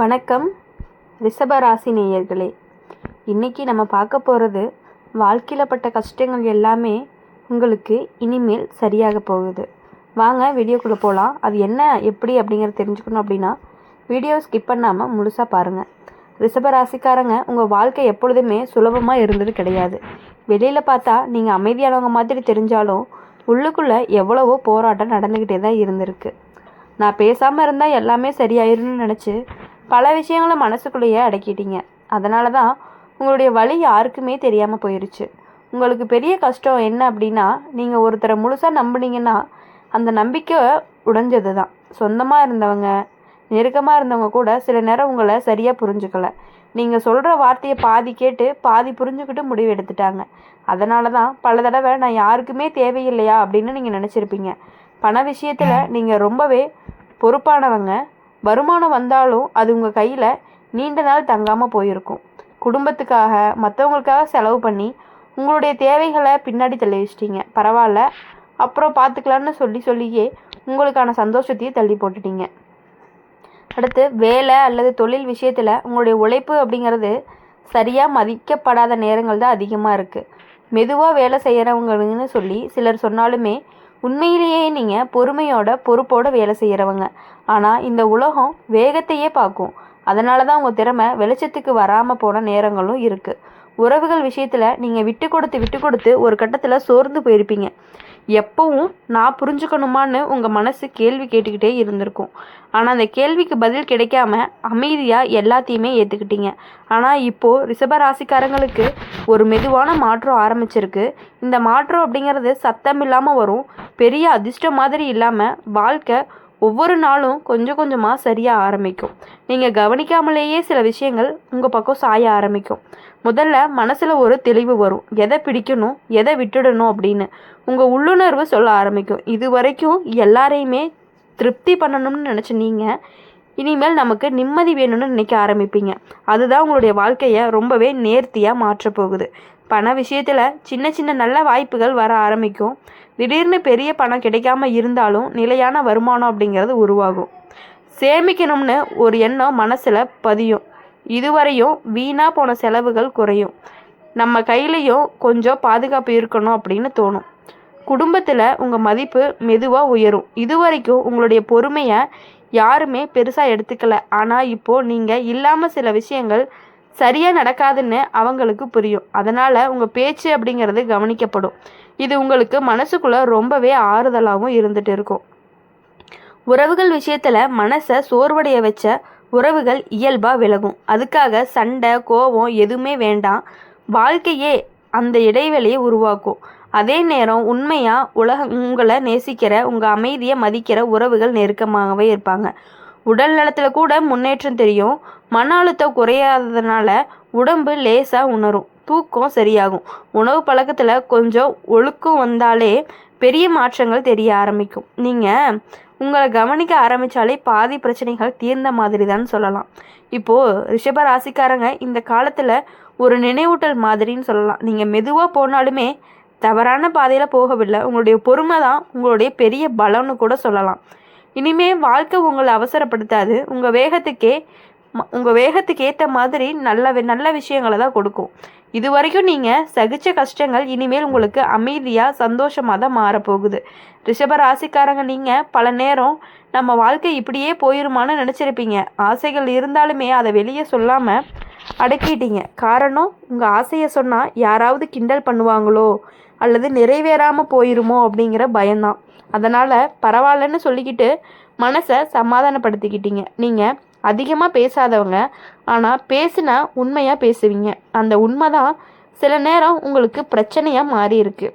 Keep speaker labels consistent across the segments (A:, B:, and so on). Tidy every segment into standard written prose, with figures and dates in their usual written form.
A: வணக்கம் ரிஷபராசி நேயர்களே. இன்றைக்கி நம்ம பார்க்க போகிறது வாழ்க்கையில் பட்ட கஷ்டங்கள் எல்லாமே உங்களுக்கு இனிமேல் சரியாக போகுது. வாங்க வீடியோக்குள்ளே போகலாம். அது என்ன எப்படி அப்படிங்கிறத தெரிஞ்சுக்கணும் அப்படின்னா வீடியோ ஸ்கிப் பண்ணாமல் முழுசாக பாருங்கள். ரிஷபராசிக்காரங்க, உங்கள் வாழ்க்கை எப்பொழுதுமே சுலபமாக இருந்தது கிடையாது. வெளியில் பார்த்தா நீங்கள் அமைதியானவங்க மாதிரி தெரிஞ்சாலும் உள்ளுக்குள்ளே எவ்வளவோ போராட்டம் நடந்துக்கிட்டே தான் இருந்திருக்கு. நான் பேசாமல் இருந்தால் எல்லாமே சரியாயிரும்னு நினச்சி பல விஷயங்களை மனசுக்குள்ளேயே அடக்கிட்டீங்க. அதனால தான் உங்களுடைய வழி யாருக்குமே தெரியாமல் போயிடுச்சு. உங்களுக்கு பெரிய கஷ்டம் என்ன அப்படின்னா, நீங்கள் ஒருத்தரை முழுசாக நம்புனீங்கன்னா அந்த நம்பிக்கை உடைஞ்சது தான். சொந்தமாக இருந்தவங்க, நெருக்கமாக இருந்தவங்க கூட சில நேரம் உங்களை சரியாக புரிஞ்சுக்கல. நீங்கள் சொல்கிற வார்த்தையை பாதி கேட்டு பாதி புரிஞ்சுக்கிட்டு முடிவு எடுத்துட்டாங்க. அதனால தான் பல தடவை நான் யாருக்குமே தேவையில்லையா அப்படின்னு நீங்கள் நினச்சிருப்பீங்க. பண விஷயத்தில் நீங்கள் ரொம்பவே பொறுப்பானவங்க. வருமானம் வந்தாலும் அது உங்கள் கையில் நீண்ட நாள் தங்காமல் போயிருக்கும். குடும்பத்துக்காக மற்றவங்களுக்காக செலவு பண்ணி உங்களுடைய தேவைகளை பின்னாடி தள்ளி வச்சிட்டிங்க. பரவாயில்ல, அப்புறம் பார்த்துக்கலான்னு சொல்லியே உங்களுக்கான சந்தோஷத்தையே தள்ளி போட்டுட்டீங்க. அடுத்து வேலை அல்லது தொழில் விஷயத்தில் உங்களுடைய உழைப்பு அப்படிங்கிறது சரியாக மதிக்கப்படாத நேரங்கள் தான் அதிகமாக இருக்குது. மெதுவாக வேலை செய்கிறவங்கன்னு சொல்லி சிலர் சொன்னாலுமே உண்மையிலேயே நீங்கள் பொறுப்போடு வேலை செய்கிறவங்க. ஆனால் இந்த உலகம் வேகத்தையே பார்க்கும். அதனால தான் உங்கள் திறமை வெளிச்சத்துக்கு வராமல் போன நேரங்களும் இருக்குது. உறவுகள் விஷயத்தில் நீங்கள் விட்டு கொடுத்து ஒரு கட்டத்தில் சோர்ந்து போயிருப்பீங்க. எப்பவும் நான் புரிஞ்சுக்கணுமான்னு உங்கள் மனசு கேள்வி கேட்டுக்கிட்டே இருந்திருக்கும். ஆனால் அந்த கேள்விக்கு பதில் கிடைக்காம அமைதியாக எல்லாத்தையுமே ஏற்றுக்கிட்டீங்க. ஆனால் இப்போது ரிஷபராசிக்காரங்களுக்கு ஒரு மெதுவான மாற்றம் ஆரம்பிச்சிருக்கு. இந்த மாற்றம் அப்படிங்கிறது சத்தம் இல்லாமல் வரும். பெரிய அதிர்ஷ்டம் மாதிரி இல்லாமல் வாழ்க்கை ஒவ்வொரு நாளும் கொஞ்சம் கொஞ்சமாக சரியாக ஆரம்பிக்கும். நீங்கள் கவனிக்காமலேயே சில விஷயங்கள் உங்கள் பக்கம் சாய ஆரம்பிக்கும். முதல்ல மனசில் ஒரு தெளிவு வரும். எதை பிடிக்கணும், எதை விட்டுடணும் அப்படின்னு உங்கள் உள்ளுணர்வு சொல்ல ஆரம்பிக்கும். இது வரைக்கும் எல்லாரையுமே திருப்தி பண்ணணும்னு நினச்ச நீங்கள் இனிமேல் நமக்கு நிம்மதி வேணும்னு நினைக்க ஆரம்பிப்பீங்க. அதுதான் உங்களுடைய வாழ்க்கையை ரொம்பவே நேர்த்தியாக மாற்றப்போகுது. பண விஷயத்தில் சின்ன சின்ன நல்ல வாய்ப்புகள் வர ஆரம்பிக்கும். திடீர்னு பெரிய பணம் கிடைக்காம இருந்தாலும் நிலையான வருமானம் அப்படிங்கிறது உருவாகும். சேமிக்கணும்னு ஒரு எண்ணம் மனசில் பதியும். இதுவரையும் வீணாக போன செலவுகள் குறையும். நம்ம கையிலையும் கொஞ்சம் பாதுகாப்பு இருக்கணும் அப்படின்னு தோணும். குடும்பத்தில் உங்கள் மதிப்பு மெதுவாக உயரும். இதுவரைக்கும் உங்களுடைய பொறுமையை யாருமே பெருசாக எடுத்துக்கல. ஆனால் இப்போது நீங்கள் இல்லாமல் சில விஷயங்கள் சரியாக நடக்காதுன்னு அவங்களுக்கு புரியும். அதனால் உங்கள் பேச்சு அப்படிங்கிறது கவனிக்கப்படும். இது உங்களுக்கு மனசுக்குள்ளே ரொம்பவே ஆறுதலாகவும் இருந்துகிட்டு இருக்கும். உறவுகள் விஷயத்தில் மனசை சோர்வடைய வச்ச உறவுகள் இயல்பாக விலகும். அதுக்காக சண்டை கோபம் எதுவுமே வேண்டாம். வாழ்க்கையே அந்த இடைவெளியை உருவாக்கும். அதே நேரம் உண்மையாக உங்களை நேசிக்கிற, உங்கள் அமைதியை மதிக்கிற உறவுகள் நெருக்கமாகவே இருப்பாங்க. உடல் நலத்தில் கூட முன்னேற்றம் தெரியும். மன அழுத்தம் குறையாததுனால உடம்பு லேசாக உணரும். தூக்கம் சரியாகும். உணவு பழக்கத்தில் கொஞ்சம் ஒழுக்கம் வந்தாலே பெரிய மாற்றங்கள் தெரிய ஆரம்பிக்கும். நீங்கள் உங்களை கவனிக்க ஆரம்பித்தாலே பாதி பிரச்சனைகள் தீர்ந்த மாதிரி தான் சொல்லலாம். இப்போது ரிஷப ராசிக்காரங்க இந்த காலத்தில் ஒரு நினைவூட்டல் மாதிரின்னு சொல்லலாம். நீங்கள் மெதுவாக போனாலுமே தவறான பாதையில் போகவில்லை. உங்களுடைய பொறுமை தான் உங்களுடைய பெரிய பலம்னு கூட சொல்லலாம். இனிமேல் வாழ்க்கை உங்களை அவசரப்படுத்தாது. உங்கள் வேகத்துக்கு ஏற்ற மாதிரி நல்ல விஷயங்களை தான் கொடுக்கும். இது வரைக்கும் நீங்கள் சகிச்ச கஷ்டங்கள் இனிமேல் உங்களுக்கு அமைதியாக சந்தோஷமாக தான் மாறப்போகுது. ரிஷப ராசிக்காரங்க, நீங்கள் பல நேரம் நம்ம வாழ்க்கை இப்படியே போயிருமான்னு நினச்சிருப்பீங்க. ஆசைகள் இருந்தாலுமே அதை வெளியே சொல்லாமல் அடக்கிட்டீங்க. காரணம், உங்கள் ஆசையை சொன்னால் யாராவது கிண்டல் பண்ணுவாங்களோ அல்லது நிறைவேறாமல் போயிருமோ அப்படிங்கிற பயம்தான். அதனால் பரவாயில்லன்னு சொல்லிக்கிட்டு மனசை சமாதானப்படுத்திக்கிட்டீங்க. நீங்கள் அதிகமாக பேசாதவங்க, ஆனால் பேசினா உண்மையாக பேசுவீங்க. அந்த உண்மை தான் சில நேரம் உங்களுக்கு பிரச்சனையாக மாறி இருக்கு.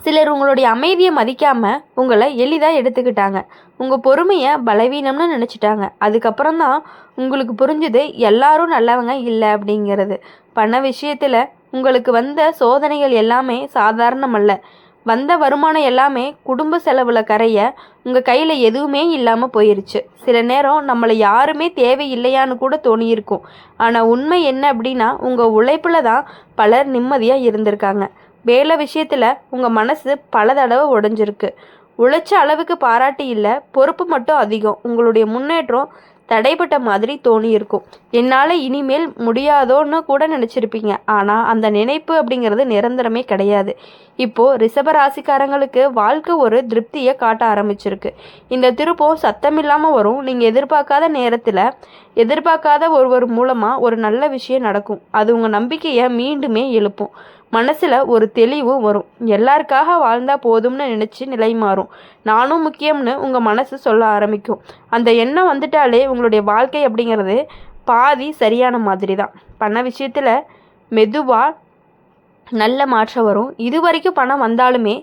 A: சிலர் உங்களுடைய அமைதியை மதிக்காமல் உங்களை எளிதாக எடுத்துக்கிட்டாங்க. உங்கள் பொறுமையை பலவீனம்னு நினச்சிட்டாங்க. அதுக்கப்புறம் தான் உங்களுக்கு புரிஞ்சுது எல்லாரும் நல்லவங்க இல்லை அப்படிங்கிறது. பண விஷயத்தில் உங்களுக்கு வந்த சோதனைகள் எல்லாமே சாதாரணமல்ல. வந்த வருமானம் எல்லாமே குடும்ப செலவில் கரைய உங்கள் கையில் எதுவுமே இல்லாமல் போயிருச்சு. சில நேரம் நம்மளை யாருமே தேவையில்லையான்னு கூட தோணியிருக்கும். ஆனால் உண்மை என்ன அப்படின்னா, உங்கள் உழைப்பில் தான் பலர் நிம்மதியாக இருந்திருக்காங்க. வேலை விஷயத்தில் உங்கள் மனசு பல தடவை உடைஞ்சிருக்கு. உழைச்ச அளவுக்கு பாராட்டு இல்லை, பொறுப்பு மட்டும் அதிகம். உங்களுடைய முன்னேற்றம் தடைப்பட்ட மாதிரி தோணி இருக்கும். என்னால் இனிமேல் முடியாதோன்னு கூட நினச்சிருப்பீங்க. ஆனால் அந்த நினைப்பு அப்படிங்கிறது நிரந்தரமே கிடையாது. இப்போது ரிஷப ராசிக்காரங்களுக்கு வாழ்க்கை ஒரு திருப்தியை காட்ட ஆரம்பிச்சிருக்கு. இந்த திருப்பம் சத்தமில்லாமல் வரும். நீங்கள் எதிர்பார்க்காத நேரத்தில் எதிர்பார்க்காத ஒருவர் மூலமாக ஒரு நல்ல விஷயம் நடக்கும். அது உங்கள் நம்பிக்கையை மீண்டுமே எழுப்பும். மனசில் ஒரு தெளிவு வரும். எல்லாருக்காக வாழ்ந்தா போதும்னு நினச்சி நிலை மாறும். நானும் முக்கியம்னு உங்கள் மனசு சொல்ல ஆரம்பிக்கும். அந்த எண்ணம் வந்துட்டாலே உங்களுடைய வாழ்க்கை அப்படிங்கிறது பாதி சரியான மாதிரி தான். பண விஷயத்தில் மெதுவாக நல்ல மாற்றம் வரும். இது வரைக்கும் பணம் வந்தாலுமே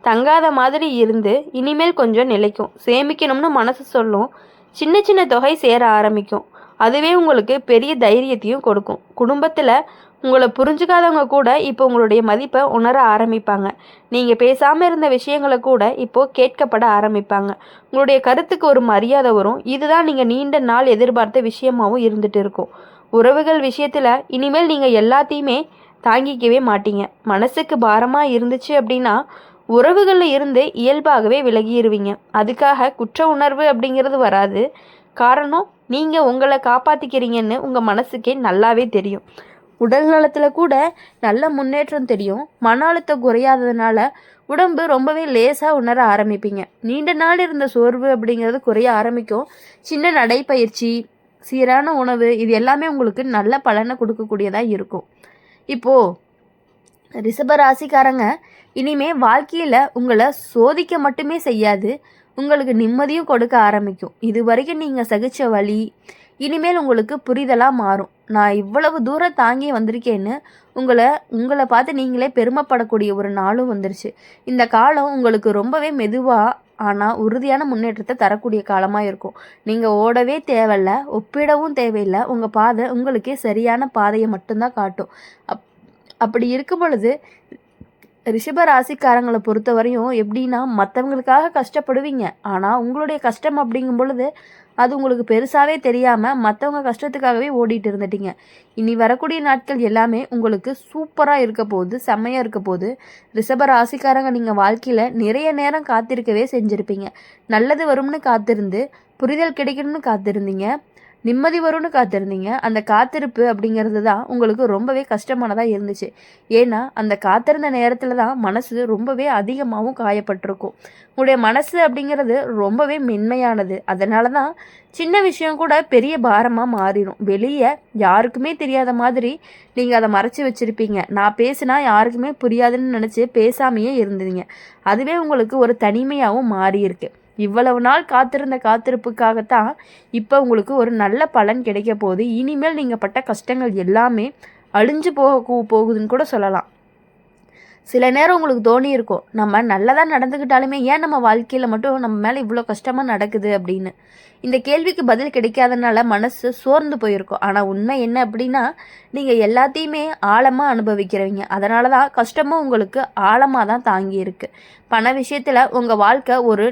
A: தங்காத மாதிரி இருந்து இனிமேல் கொஞ்சம் நிலைக்கும். சேமிக்கணும்னு மனசு சொல்லும். சின்ன சின்ன தொகை சேர ஆரம்பிக்கும். அதுவே உங்களுக்கு பெரிய தைரியத்தையும் கொடுக்கும். குடும்பத்தில் உங்களை புரிஞ்சுக்காதவங்க கூட இப்போ உங்களுடைய மதிப்பை உணர ஆரம்பிப்பாங்க. நீங்கள் பேசாமல் இருந்த விஷயங்களை கூட இப்போது கேட்கப்பட ஆரம்பிப்பாங்க. உங்களுடைய கருத்துக்கு ஒரு மரியாதை வரும். இதுதான் நீங்கள் நீண்ட நாள் எதிர்பார்த்த விஷயமாகவும் இருந்துகிட்டு இருக்கும். உறவுகள் விஷயத்தில் இனிமேல் நீங்கள் எல்லாத்தையுமே தாங்கிக்கவே மாட்டீங்க. மனசுக்கு பாரமாக இருந்துச்சு அப்படின்னா உறவுகளில் இருந்து இயல்பாகவே விலகிடுவீங்க. அதுக்காக குற்ற உணர்வு அப்படிங்கிறது வராது. காரணம் நீங்கள் உங்களை காப்பாற்றிக்கிறீங்கன்னு உங்கள் மனசுக்கே நல்லாவே தெரியும். உடல் நலத்தில் கூட நல்ல முன்னேற்றம் தெரியும். மன அழுத்தம் குறையாததுனால உடம்பு ரொம்பவே லேசாக உணர ஆரம்பிப்பீங்க. நீண்ட நாள் இருந்த சோர்வு அப்படிங்கிறது குறைய ஆரம்பிக்கும். சின்ன நடைப்பயிற்சி, சீரான உணவு, இது எல்லாமே உங்களுக்கு நல்ல பலனை கொடுக்கக்கூடியதாக இருக்கும். இப்போது ரிஷப ராசிக்காரங்க இனிமே வாழ்க்கையில் உங்களை சோதிக்க மட்டுமே செய்யாது, உங்களுக்கு நிம்மதியும் கொடுக்க ஆரம்பிக்கும். இது வரைக்கும் நீங்கள் சகிச்ச வழி இனிமேல் உங்களுக்கு புரிதலாக மாறும். நான் இவ்வளவு தூரம் தாங்கி வந்திருக்கேன்னு உங்களை பார்த்து நீங்களே பெருமைப்படக்கூடிய ஒரு நாளும் வந்துருச்சு. இந்த காலம் உங்களுக்கு ரொம்பவே மெதுவாக ஆனால் உறுதியான முன்னேற்றத்தை தரக்கூடிய காலமாக இருக்கும். நீங்கள் ஓடவே தேவையில்ல, ஒப்பிடவும் தேவையில்லை. உங்கள் பாதை உங்களுக்கே சரியான பாதையை மட்டும்தான் காட்டும். அப்படி இருக்கும் பொழுது ரிஷப ராசிக்காரங்களை பொறுத்தவரையும் எப்படின்னா, மற்றவங்களுக்காக கஷ்டப்படுவீங்க. ஆனால் உங்களுடைய கஷ்டம் அப்படிங்கும் பொழுது அது உங்களுக்கு பெருசாகவே தெரியாமல் மற்றவங்க கஷ்டத்துக்காகவே ஓடிட்டு இருந்துட்டீங்க. இனி வரக்கூடிய நாட்கள் எல்லாமே உங்களுக்கு சூப்பராக இருக்க போகுது, செம்மையாக இருக்க போகுது. ரிஷப ராசிக்காரங்க நீங்கள் வாழ்க்கையில் நிறைய நேரம் காத்திருக்கவே செஞ்சுருப்பீங்க. நல்லது வரும்னு காத்திருந்து, புரிதல் கிடைக்கணும்னு காத்திருந்தீங்க, நிம்மதி வரும்னு காத்திருந்தீங்க. அந்த காத்திருப்பு அப்படிங்கிறது தான் உங்களுக்கு ரொம்பவே கஷ்டமானதாக இருந்துச்சு. ஏன்னா அந்த காத்திருந்த நேரத்தில் தான் மனசு ரொம்பவே அதிகமாகவும் காயப்பட்டிருக்கும். உங்களுடைய மனசு அப்படிங்கிறது ரொம்பவே மென்மையானது. அதனால தான் சின்ன விஷயம் கூட பெரிய பாரமாக மாறிடும். வெளியே யாருக்குமே தெரியாத மாதிரி நீங்கள் அதை மறைச்சி வச்சுருப்பீங்க. நான் பேசினா யாருக்குமே புரியாதுன்னு நினச்சி பேசாமையே இருந்தீங்க. அதுவே உங்களுக்கு ஒரு தனிமையாகவும் மாறியிருக்கு. இவ்வளவு நாள் காத்திருந்த காத்திருப்புக்காகத்தான் இப்போ உங்களுக்கு ஒரு நல்ல பலன் கிடைக்க போகுது. இனிமேல் நீங்கள் பட்ட கஷ்டங்கள் எல்லாமே அழிஞ்சு போகுதுன்னு கூட சொல்லலாம். சில நேரம் உங்களுக்கு தோணி இருக்கும், நம்ம நல்லதாக நடந்துக்கிட்டாலுமே ஏன் நம்ம வாழ்க்கையில் மட்டும் நம்ம மேலே இவ்வளோ கஷ்டமாக நடக்குது அப்படின்னு. இந்த கேள்விக்கு பதில் கிடைக்காதனால மனசு சோர்ந்து போயிருக்கும். ஆனால் உண்மை என்ன அப்படின்னா, நீங்கள் எல்லாத்தையுமே ஆழமாக அனுபவிக்கிறவங்க. அதனால தான் கஷ்டமும் உங்களுக்கு ஆழமாக தான் தாங்கி இருக்கு. பண விஷயத்தில் உங்கள் வாழ்க்கை ஒரு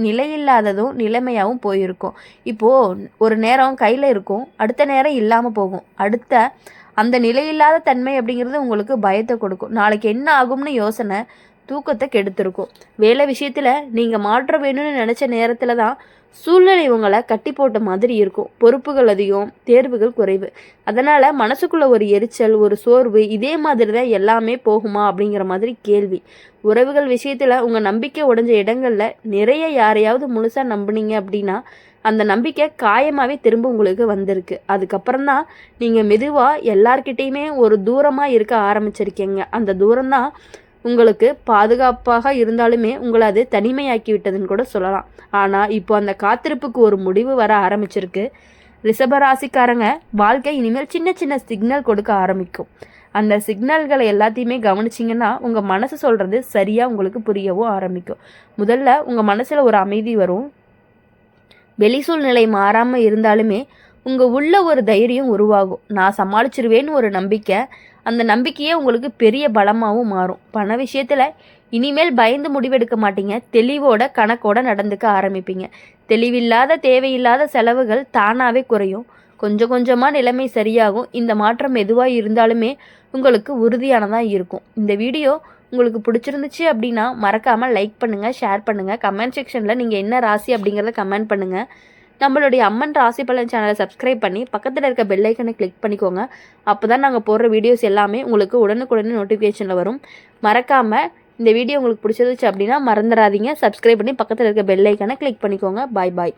A: நிலையில்லாததும் நிலைமையாகவும் போயிருக்கும். இப்போது ஒரு நேரம் கையில் இருக்கும், அடுத்த நேரம் இல்லாமல் போகும். அந்த நிலையில்லாத தன்மை அப்படிங்கிறது உங்களுக்கு பயத்தை கொடுக்கும். நாளைக்கு என்ன ஆகும்னு யோசனை தூக்கத்தை கெடுத்திருக்கும். வேலை விஷயத்தில் நீங்கள் மாற்ற வேணும்னு நினச்ச நேரத்தில் தான் சூழ்நிலை உங்களை கட்டி போட்ட மாதிரி இருக்கும். பொறுப்புகள் அதிகம், தேர்வுகள் குறைவு. அதனால் மனசுக்குள்ளே ஒரு எரிச்சல், ஒரு சோர்வு, இதே மாதிரி தான் எல்லாமே போகுமா அப்படிங்கிற மாதிரி கேள்வி. உறவுகள் விஷயத்தில் உங்கள் நம்பிக்கை உடைஞ்ச இடங்களில் நிறைய யாரையாவது முழுசாக நம்புனீங்க அப்படின்னா அந்த நம்பிக்கை காயமாகவே திரும்ப உங்களுக்கு வந்திருக்கு. அதுக்கப்புறம் தான் நீங்கள் மெதுவாக எல்லார்கிட்டேயுமே ஒரு தூரமாக இருக்க ஆரம்பிச்சிருக்கீங்க. அந்த தூரம்தான் உங்களுக்கு பாதுகாப்பாக இருந்தாலுமே உங்களை அது தனிமையாக்கி விட்டதுன்னு கூட சொல்லலாம். ஆனால் இப்போ அந்த காத்திருப்புக்கு ஒரு முடிவு வர ஆரம்பிச்சிருக்கு. ரிஷபராசிக்காரங்க வாழ்க்கை இனிமேல் சின்ன சின்ன சிக்னல் கொடுக்க ஆரம்பிக்கும். அந்த சிக்னல்களை எல்லாத்தையுமே கவனிச்சிங்கன்னா உங்கள் மனசு சொல்கிறது சரியாக உங்களுக்கு புரியவும் ஆரம்பிக்கும். முதல்ல உங்கள் மனசில் ஒரு அமைதி வரும். வெளி சூழ்நிலை மாறாமல் இருந்தாலுமே உங்கள் உள்ள ஒரு தைரியம் உருவாகும். நான் சமாளிச்சிருவேன்னு ஒரு நம்பிக்கை, அந்த நம்பிக்கையே உங்களுக்கு பெரிய பலமாகவும் மாறும். பண விஷயத்தில் இனிமேல் பயந்து முடிவெடுக்க மாட்டீங்க. தெளிவோட கணக்கோட நடந்துக்க ஆரம்பிப்பீங்க. தெளிவில்லாத தேவையில்லாத செலவுகள் தானாகவே குறையும். கொஞ்சம் கொஞ்சமாக நிலைமை சரியாகும். இந்த மாற்றம் எதுவாக இருந்தாலுமே உங்களுக்கு உறுதியானதாக இருக்கும். இந்த வீடியோ உங்களுக்கு பிடிச்சிருந்துச்சு அப்படின்னா மறக்காமல் லைக் பண்ணுங்கள், ஷேர் பண்ணுங்கள். கமெண்ட் செக்ஷனில் நீங்கள் என்ன ராசி அப்படிங்கிறத கமெண்ட் பண்ணுங்கள். நம்மளுடைய அம்மன் ராசி பலன் சேனலை சப்ஸ்கிரைப் பண்ணி பக்கத்தில் இருக்க பெல் ஐக்கனை கிளிக் பண்ணிக்கோங்க. அப்போ தான் நாங்கள் போடுற வீடியோஸ் எல்லாமே உங்களுக்கு உடனுக்குடனே நோட்டிஃபிகேஷனில் வரும். மறக்காமல் இந்த வீடியோ உங்களுக்கு பிடிச்சிருந்துச்சு அப்படின்னா மறந்துடாதீங்க, சப்ஸ்கிரைப் பண்ணி பக்கத்தில் இருக்க பெல் ஐக்கனை கிளிக் பண்ணிக்கோங்க. பாய் பாய்.